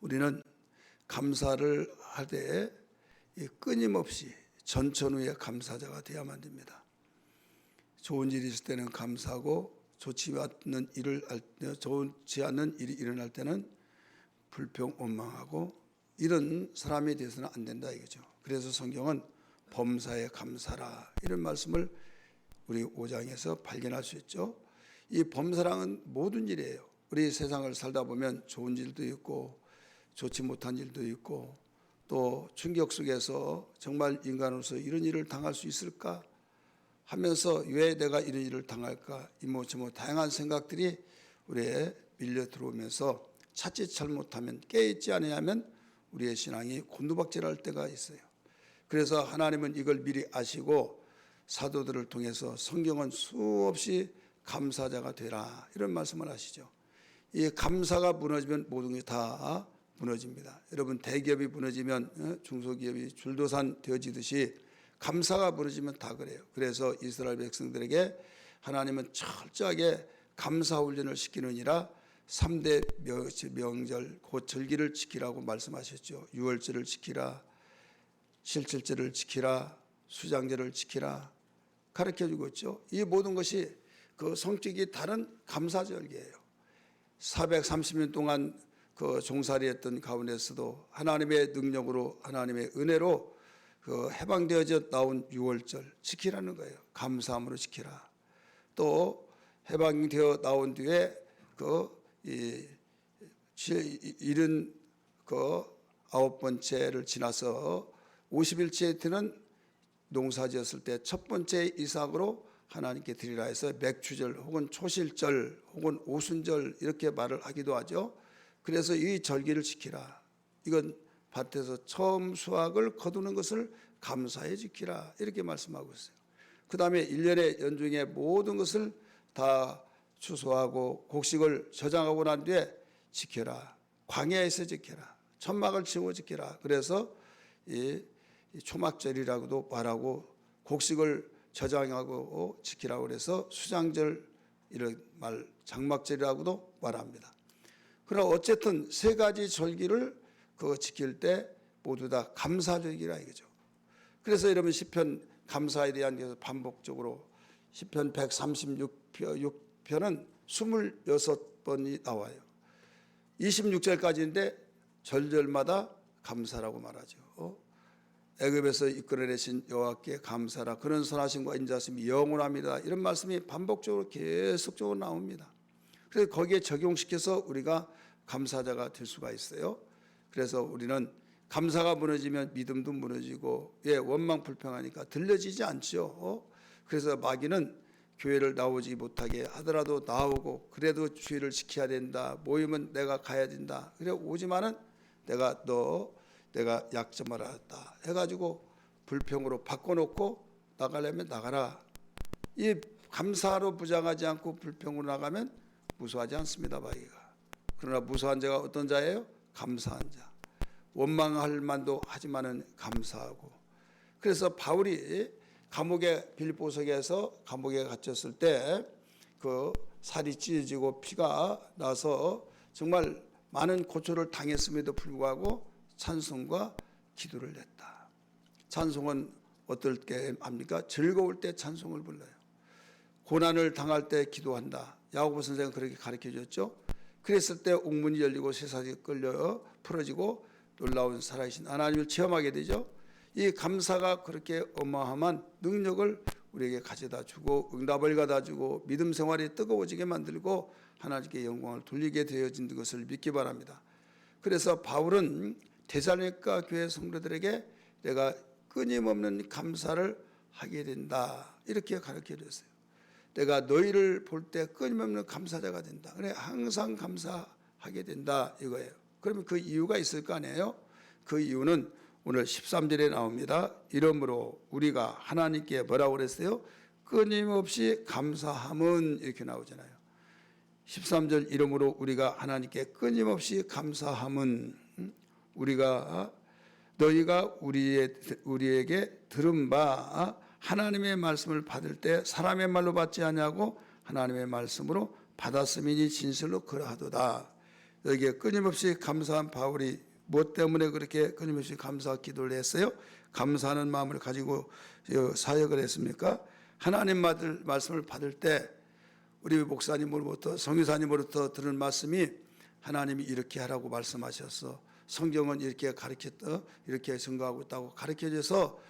우리는 감사를 할 때 끊임없이 전천후의 감사자가 되어야만 됩니다. 좋은 일이 있을 때는 감사하고 좋지 않는 일이 일어날 때는 불평, 원망하고 이런 사람에 대해서는 안 된다 이거죠. 그래서 성경은 범사에 감사라 이런 말씀을 우리 5장에서 발견할 수 있죠. 이 범사랑은 모든 일이에요. 우리 세상을 살다 보면 좋은 일도 있고 좋지 못한 일도 있고 또 충격 속에서 정말 인간으로서 이런 일을 당할 수 있을까 하면서 왜 내가 이런 일을 당할까 이모저모 다양한 생각들이 우리에 밀려 들어오면서 자칫 잘못하면 깨있지 않으면 우리의 신앙이 곤두박질할 때가 있어요. 그래서 하나님은 이걸 미리 아시고 사도들을 통해서 성경은 수없이 감사자가 되라 이런 말씀을 하시죠. 이 감사가 무너지면 모든 게 다 무너집니다. 여러분 대기업이 무너지면 중소기업이 줄도산 되어지듯이 감사가 무너지면 다 그래요. 그래서 이스라엘 백성들에게 하나님은 철저하게 감사 훈련을 시키느니라 3대 명절 곧 절기를 지키라고 말씀하셨죠. 유월절을 지키라, 실칠절을 지키라, 수장절을 지키라 가르쳐주고 있죠. 이 모든 것이 그 성격이 다른 감사절기예요. 430년 동안 그 종살이했던 가운데서도 하나님의 능력으로 하나님의 은혜로 그 해방되어져 나온 유월절 지키라는 거예요. 감사함으로 지키라. 또 해방되어 나온 뒤에 그 79번째를 지나서 50일째 되는 농사지었을 때 첫 번째 이삭으로 하나님께 드리라 해서 맥추절 혹은 초실절 혹은 오순절 이렇게 말을 하기도 하죠. 그래서 이 절기를 지키라. 이건 밭에서 처음 수확을 거두는 것을 감사해 지키라 이렇게 말씀하고 있어요. 그 다음에 1년의 연중에 모든 것을 다 추수하고 곡식을 저장하고 난 뒤에 지켜라. 광야에서 지켜라. 천막을 치고 지켜라. 그래서 이 초막절이라고도 말하고 곡식을 저장하고 지키라고 그래서 수장절 이런 말 장막절이라고도 말합니다. 그러나 어쨌든 세 가지 절기를 지킬 때 모두 다 감사절기라 이거죠. 그래서 여러분 시편 감사에 대한 반복적으로 시편 136편은 26번이 나와요. 26절까지인데 절절마다 감사라고 말하죠. 애굽에서 이끌어내신 여호와께 감사라. 그런 선하심과 인자하심이 영원합니다. 이런 말씀이 반복적으로 계속적으로 나옵니다. 그래서 거기에 적용시켜서 우리가 감사자가 될 수가 있어요. 그래서 우리는 감사가 무너지면 믿음도 무너지고 원망 불평하니까 들려지지 않죠. 그래서 마귀는 교회를 나오지 못하게 하더라도 나오고 그래도 주의를 지켜야 된다. 모이면 내가 가야 된다. 그래 오지만은 내가 약점을 알았다 해가지고 불평으로 바꿔놓고 나가려면 나가라. 이 감사로 부장하지 않고 불평으로 나가면 무수하지 않습니다. 마귀가. 그러나 무수한 자가 어떤 자예요? 감사한 자. 원망할 만도 하지만은 감사하고. 그래서 바울이 빌립보석에서 감옥에 갇혔을 때 그 살이 찢어지고 피가 나서 정말 많은 고초를 당했음에도 불구하고 찬송과 기도를 했다. 찬송은 어떨 때 합니까? 즐거울 때 찬송을 불러요. 고난을 당할 때 기도한다. 야고보 선생은 그렇게 가르쳐 줬죠. 그랬을 때 옥문이 열리고 세상이 끌려 풀어지고 놀라운 살아계신 하나님을 체험하게 되죠. 이 감사가 그렇게 어마어마한 능력을 우리에게 가져다 주고 응답을 가져다 주고 믿음 생활이 뜨거워지게 만들고 하나님께 영광을 돌리게 되어진 것을 믿기 바랍니다. 그래서 바울은 데살로니가 교회 성도들에게 내가 끊임없는 감사를 하게 된다 이렇게 가르쳐 줬어요. 내가 너희를 볼 때 끊임없는 감사자가 된다. 그래 항상 감사하게 된다 이거예요. 그러면 그 이유가 있을 거 아니에요? 그 이유는 오늘 13절에 나옵니다. 이러므로 우리가 하나님께 뭐라고 그랬어요? 끊임없이 감사함은 이렇게 나오잖아요. 13절 이러므로 우리가 하나님께 끊임없이 감사함은 너희가 우리에게 들은 바 하나님의 말씀을 받을 때 사람의 말로 받지 아니하고 하나님의 말씀으로 받았음이니 진실로 그러하도다. 여기에 끊임없이 감사한 바울이 무엇 때문에 그렇게 끊임없이 감사 기도를 했어요? 감사하는 마음을 가지고 사역을 했습니까? 하나님 말씀을 받을 때 우리 목사님으로부터 성교사님으로부터 들은 말씀이 하나님이 이렇게 하라고 말씀하셔서 성경은 이렇게 가르쳤다, 이렇게 증거하고 있다고 가르쳐줘서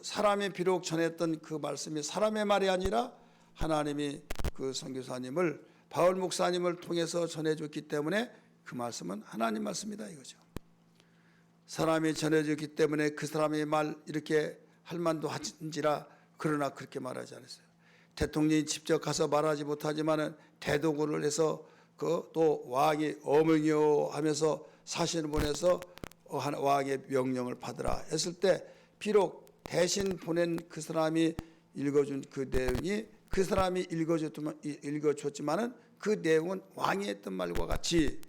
사람이 비록 전했던 그 말씀이 사람의 말이 아니라 하나님이 그 선교사님을 바울 목사님을 통해서 전해줬기 때문에 그 말씀은 하나님 말씀이다 이거죠. 사람이 전해줬기 때문에 그 사람의 말 이렇게 할 만도 한지라 그러나 그렇게 말하지 않았어요. 대통령이 직접 가서 말하지 못하지만은 대도군을 해서 또 왕이 어명이요 하면서 사신을 보내서 왕의 명령을 받으라 했을 때 비록 대신 보낸 그 사람이 읽어준 그 내용이 그 사람이 읽어줬지만은 그 내용은 왕이 했던 말과 같이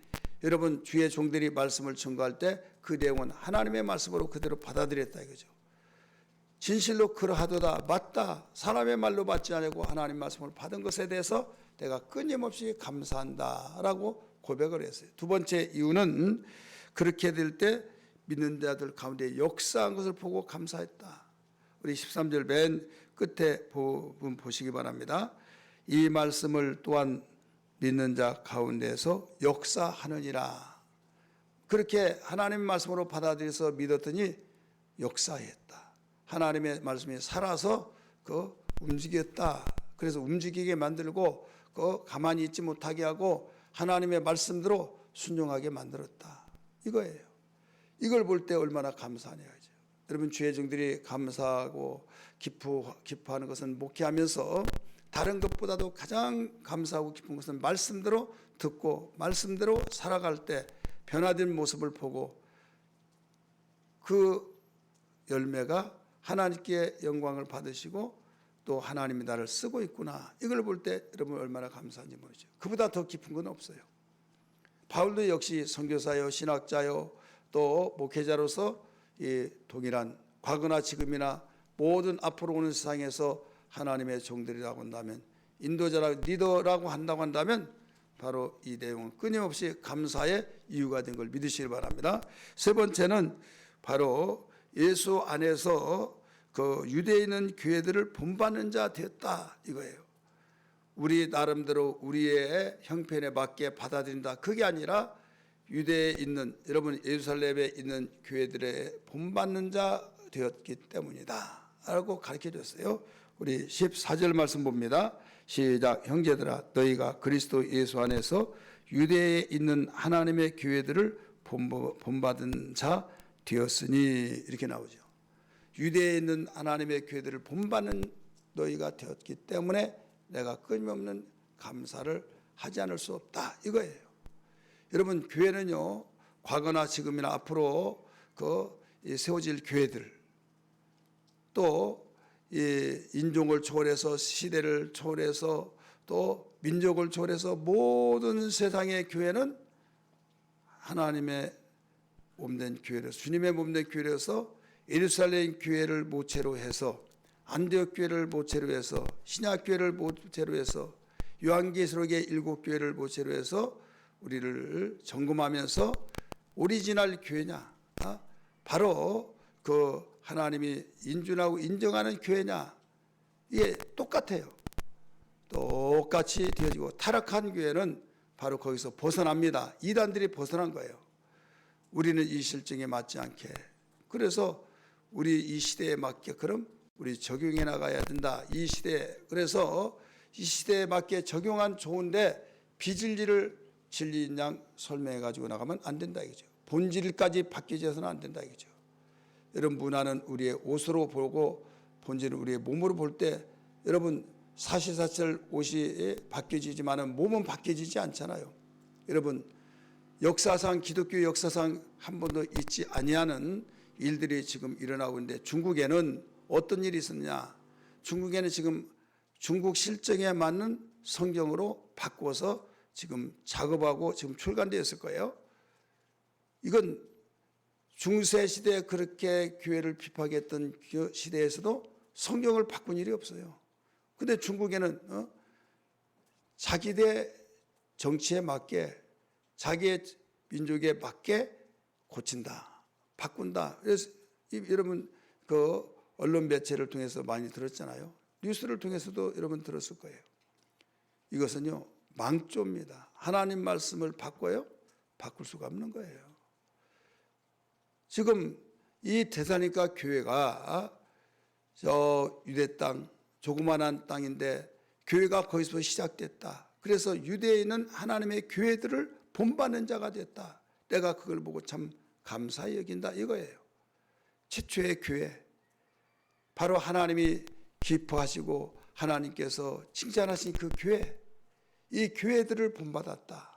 여러분 주의 종들이 말씀을 증거할 때 그 내용은 하나님의 말씀으로 그대로 받아들였다 이거죠. 진실로 그러하도다 맞다 사람의 말로 받지 않고 하나님 말씀을 받은 것에 대해서 내가 끊임없이 감사한다라고 고백을 했어요. 두 번째 이유는 그렇게 될 때 믿는 자들 가운데 역사한 것을 보고 감사했다. 우리 13절 맨 끝에 부분 보시기 바랍니다. 이 말씀을 또한 믿는 자 가운데서 역사하느니라. 그렇게 하나님의 말씀으로 받아들여서 믿었더니 역사했다. 하나님의 말씀이 살아서 움직였다. 그래서 움직이게 만들고 가만히 있지 못하게 하고 하나님의 말씀대로 순종하게 만들었다. 이거예요. 이걸 볼 때 얼마나 감사하냐. 여러분 주의 종들이 감사하고 기뻐하는 것은 목회하면서 다른 것보다도 가장 감사하고 기쁜 것은 말씀대로 듣고 말씀대로 살아갈 때 변화된 모습을 보고 그 열매가 하나님께 영광을 받으시고 또 하나님이 나를 쓰고 있구나. 이걸 볼 때 여러분 얼마나 감사한지 모르죠. 그보다 더 깊은 건 없어요. 바울도 역시 선교사요 신학자요 또 목회자로서 이 동일한 과거나 지금이나 모든 앞으로 오는 세상에서 하나님의 종들이라고 한다면 인도자라고 리더라고 한다고 한다면 바로 이 내용은 끊임없이 감사의 이유가 된 걸 믿으시기 바랍니다. 세 번째는 바로 예수 안에서 그 유대에 있는 교회들을 본받는 자 되었다 이거예요. 우리 나름대로 우리의 형편에 맞게 받아들인다. 그게 아니라 유대에 있는 여러분 예루살렘에 있는 교회들의 본받는 자 되었기 때문이다 라고 가르쳐줬어요. 우리 14절 말씀 봅니다. 시작. 형제들아 너희가 그리스도 예수 안에서 유대에 있는 하나님의 교회들을 본받은 자 되었으니 이렇게 나오죠. 유대에 있는 하나님의 교회들을 본받는 너희가 되었기 때문에 내가 끊임없는 감사를 하지 않을 수 없다 이거예요. 여러분 교회는요 과거나 지금이나 앞으로 세워질 교회들 또 인종을 초월해서 시대를 초월해서 또 민족을 초월해서 모든 세상의 교회는 하나님의 몸된 교회로서 주님의 몸된 교회로서 예루살렘 교회를 모체로 해서 안디옥 교회를 모체로 해서 신약 교회를 모체로 해서 요한계시록의 7교회를 모체로 해서 우리를 점검하면서 오리지널 교회냐 바로 그 하나님이 인준하고 인정하는 교회냐 이게 똑같아요. 똑같이 되어지고 타락한 교회는 바로 거기서 벗어납니다. 이단들이 벗어난 거예요. 우리는 이 실정에 맞지 않게 그래서 우리 이 시대에 맞게 그럼 우리 적용해 나가야 된다. 이 시대에 그래서 이 시대에 맞게 적용한 좋은데 비진리를 진리인 양 설명해 가지고 나가면 안 된다 이거죠. 본질까지 바뀌지 해서는 안 된다 이거죠. 여러분 문화는 우리의 옷으로 보고 본질은 우리의 몸으로 볼 때 여러분 사시사철 옷이 바뀌어지지만은 몸은 바뀌어지지 않잖아요. 여러분 역사상 기독교 역사상 한 번도 있지 아니하는 일들이 지금 일어나고 있는데 중국에는 어떤 일이 있었냐? 중국에는 지금 중국 실정에 맞는 성경으로 바꿔서 지금 작업하고 지금 출간되었을 거예요. 이건 중세 시대에 그렇게 교회를 비판했던 그 시대에서도 성경을 바꾼 일이 없어요. 근데 중국에는 자기네 정치에 맞게 자기의 민족에 맞게 고친다, 바꾼다. 그래서 여러분 그 언론 매체를 통해서 많이 들었잖아요. 뉴스를 통해서도 여러분 들었을 거예요. 이것은요 망조입니다. 하나님 말씀을 바꿔요? 바꿀 수가 없는 거예요. 지금 이 데살로니가 교회가 저 유대 땅, 조그만한 땅인데 교회가 거기서 시작됐다. 그래서 유대에 있는 하나님의 교회들을 본받는 자가 됐다. 내가 그걸 보고 참 감사히 여긴다 이거예요. 최초의 교회, 바로 하나님이 기뻐하시고 하나님께서 칭찬하신 그 교회, 이 교회들을 본받았다.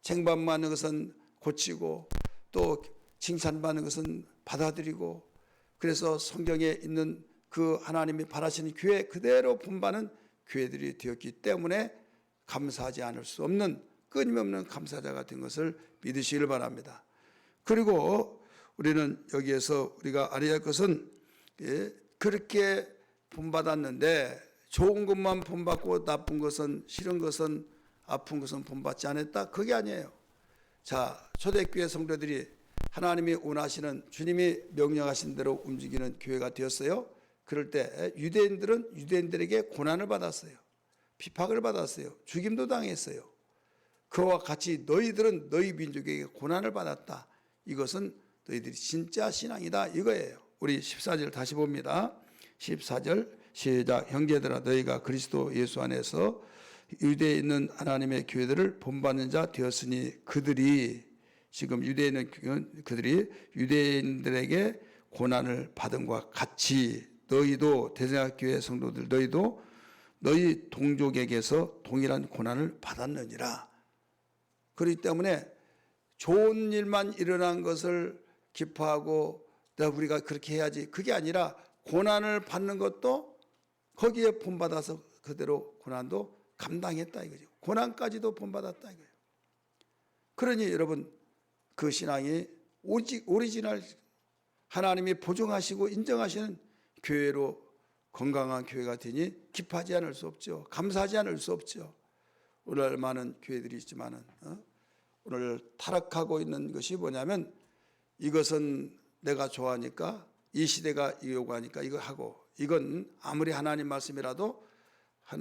쟁반받는 것은 고치고 또 칭찬받는 것은 받아들이고, 그래서 성경에 있는 그 하나님이 바라시는 교회 그대로 본받는 교회들이 되었기 때문에 감사하지 않을 수 없는 끊임없는 감사자가 된 것을 믿으시길 바랍니다. 그리고 우리는 여기에서 우리가 알아야 할 것은 그렇게 본받았는데 좋은 것만 본받고 나쁜 것은, 싫은 것은, 아픈 것은 본받지 않았다. 그게 아니에요. 자, 초대교회 성도들이 하나님이 원하시는, 주님이 명령하신 대로 움직이는 교회가 되었어요. 그럴 때 유대인들은 유대인들에게 고난을 받았어요. 비박을 받았어요. 죽임도 당했어요. 그와 같이 너희들은 너희 민족에게 고난을 받았다. 이것은 너희들이 진짜 신앙이다 이거예요. 우리 14절 다시 봅니다. 14절 시작. 형제들아 너희가 그리스도 예수 안에서 유대에 있는 하나님의 교회들을 본받는 자 되었으니 그들이, 지금 유대에 있는 그들이 유대인들에게 고난을 받음과 같이 너희도, 데살로니가 교회 성도들 너희도 너희 동족에게서 동일한 고난을 받았느니라. 그렇기 때문에 좋은 일만 일어난 것을 기뻐하고 우리가 그렇게 해야지, 그게 아니라 고난을 받는 것도 거기에 본받아서 그대로 고난도 감당했다 이거죠. 고난까지도 본받았다 이거예요. 그러니 여러분 그 신앙이 오직 오리지널 하나님이 보증하시고 인정하시는 교회로, 건강한 교회가 되니 기뻐하지 않을 수 없죠. 감사하지 않을 수 없죠. 오늘 많은 교회들이 있지만은 오늘 타락하고 있는 것이 뭐냐면, 이것은 내가 좋아하니까, 이 시대가 요구하니까 이거 하고, 이건 아무리 하나님 말씀이라도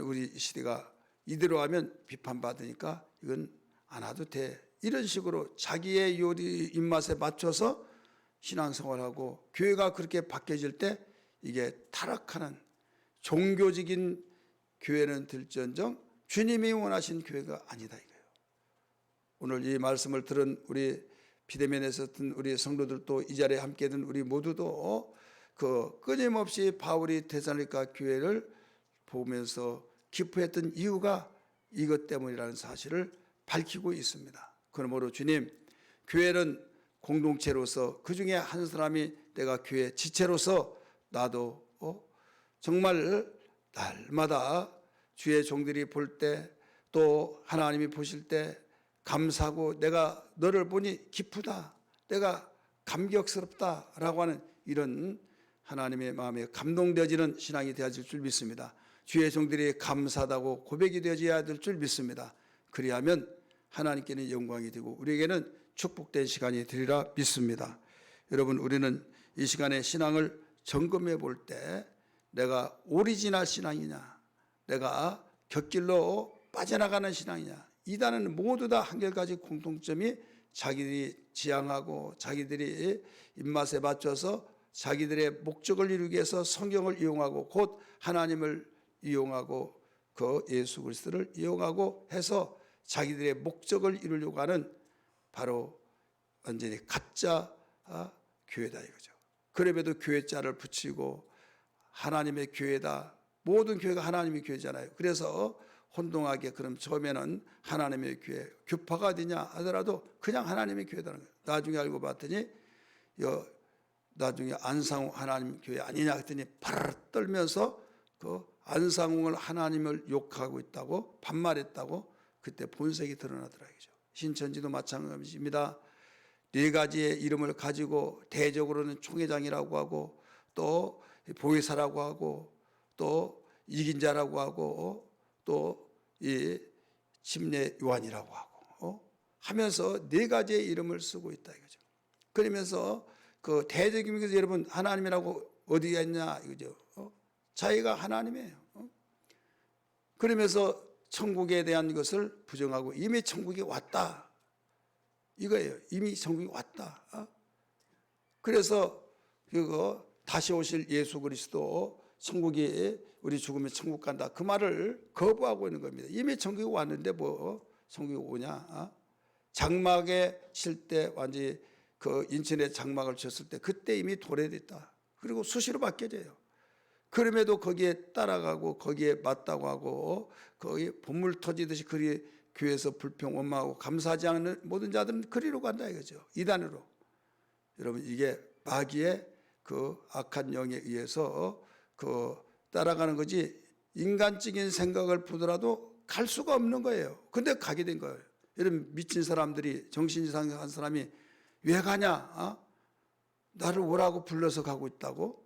우리 시대가 이대로 하면 비판받으니까 이건 안 해도 돼. 이런 식으로 자기의 요리 입맛에 맞춰서 신앙생활하고 교회가 그렇게 바뀌어질 때 이게 타락하는, 종교적인 교회는 될지언정 주님이 원하신 교회가 아니다 이거예요. 오늘 이 말씀을 들은 우리 비대면에서 든 우리 성도들도, 이 자리에 함께 든 우리 모두도 그 끊임없이 바울이 데살로니가 교회를 보면서 기뻐했던 이유가 이것 때문이라는 사실을 밝히고 있습니다. 그러므로 주님, 교회는 공동체로서 그 중에 한 사람이 내가 교회 지체로서 나도 정말 날마다 주의 종들이 볼 때, 또 하나님이 보실 때 감사하고 내가 너를 보니 기쁘다, 내가 감격스럽다라고 하는 이런 하나님의 마음에 감동되어지는 신앙이 되어질 줄 믿습니다. 주의 종들이 감사하다고 고백이 되어져야 될 줄 믿습니다. 그리하면 하나님께는 영광이 되고 우리에게는 축복된 시간이 되리라 믿습니다. 여러분, 우리는 이 시간에 신앙을 점검해 볼 때 내가 오리지널 신앙이냐, 내가 곁길로 빠져나가는 신앙이냐, 이단은 모두 다 한결같이 공통점이 자기들이 지향하고 자기들이 입맛에 맞춰서 자기들의 목적을 이루기 위해서 성경을 이용하고 곧 하나님을 이용하고 그 예수 그리스도를 이용하고 해서 자기들의 목적을 이루려고 하는 바로 완전히 가짜 교회다 이거죠. 그럼에도 교회자를 붙이고 하나님의 교회다. 모든 교회가 하나님의 교회잖아요. 그래서 혼동하게, 그럼 처음에는 하나님의 교회, 교파가 되냐 하더라도 그냥 하나님의 교회다는 거예요. 나중에 알고 봤더니 나중에 안상홍 하나님 교회 아니냐 했더니 파르르 떨면서 그 안상홍을 하나님을 욕하고 있다고 반말했다고 그때 본색이 드러나더라고요. 신천지도 마찬가지입니다. 네 가지의 이름을 가지고 대적으로는 총회장이라고 하고 또 보혜사라고 하고 또 이긴 자라고 하고 또 이 침례 요한이라고 하고 하면서 네 가지의 이름을 쓰고 있다 이거죠. 그러면서 그 대적임에서 여러분 하나님이라고 어디가 있냐 이거죠. 자기가 하나님이에요. 그러면서 천국에 대한 것을 부정하고 이미 천국이 왔다 이거예요. 이미 천국이 왔다. 그래서 그거 다시 오실 예수 그리스도 천국이 우리 죽으면 천국 간다 그 말을 거부하고 있는 겁니다. 이미 천국이 왔는데 뭐 천국이 오냐? 장막에 칠 때 완전히 그 인천에 장막을 쳤을 때 그때 이미 도래됐다. 그리고 수시로 바뀌어져요. 그럼에도 거기에 따라가고 거기에 맞다고 하고 거기 본물 터지듯이 그리 교회에서 불평 원망하고 감사하지 않는 모든 자들은 그리로 간다 이거죠. 이단으로. 여러분 이게 마귀의 그 악한 영에 의해서 그 따라가는 거지 인간적인 생각을 보더라도 갈 수가 없는 거예요. 근데 가게 된 거예요. 여러분 미친 사람들이 정신 이상한 사람이 왜 가냐? 나를 오라고 불러서 가고 있다고?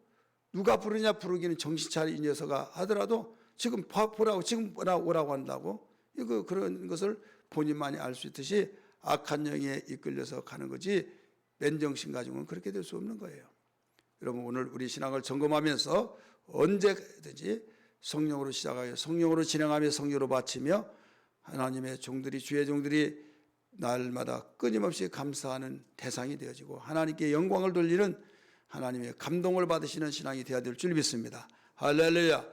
누가 부르냐 부르기는 정신 차리 이 녀석아 하더라도 지금 보라고 지금 오라고 한다고? 이거 그런 것을 본인만이 알 수 있듯이 악한 영에 이끌려서 가는 거지 맨정신 가지고는 그렇게 될 수 없는 거예요. 여러분 오늘 우리 신앙을 점검하면서 언제든지 성령으로 시작하여 성령으로 진행하며 성령으로 바치며 하나님의 종들이 주의 종들이 날마다 끊임없이 감사하는 대상이 되어지고 하나님께 영광을 돌리는 하나님의 감동을 받으시는 신앙이 되어야 될 줄 믿습니다. 할렐루야.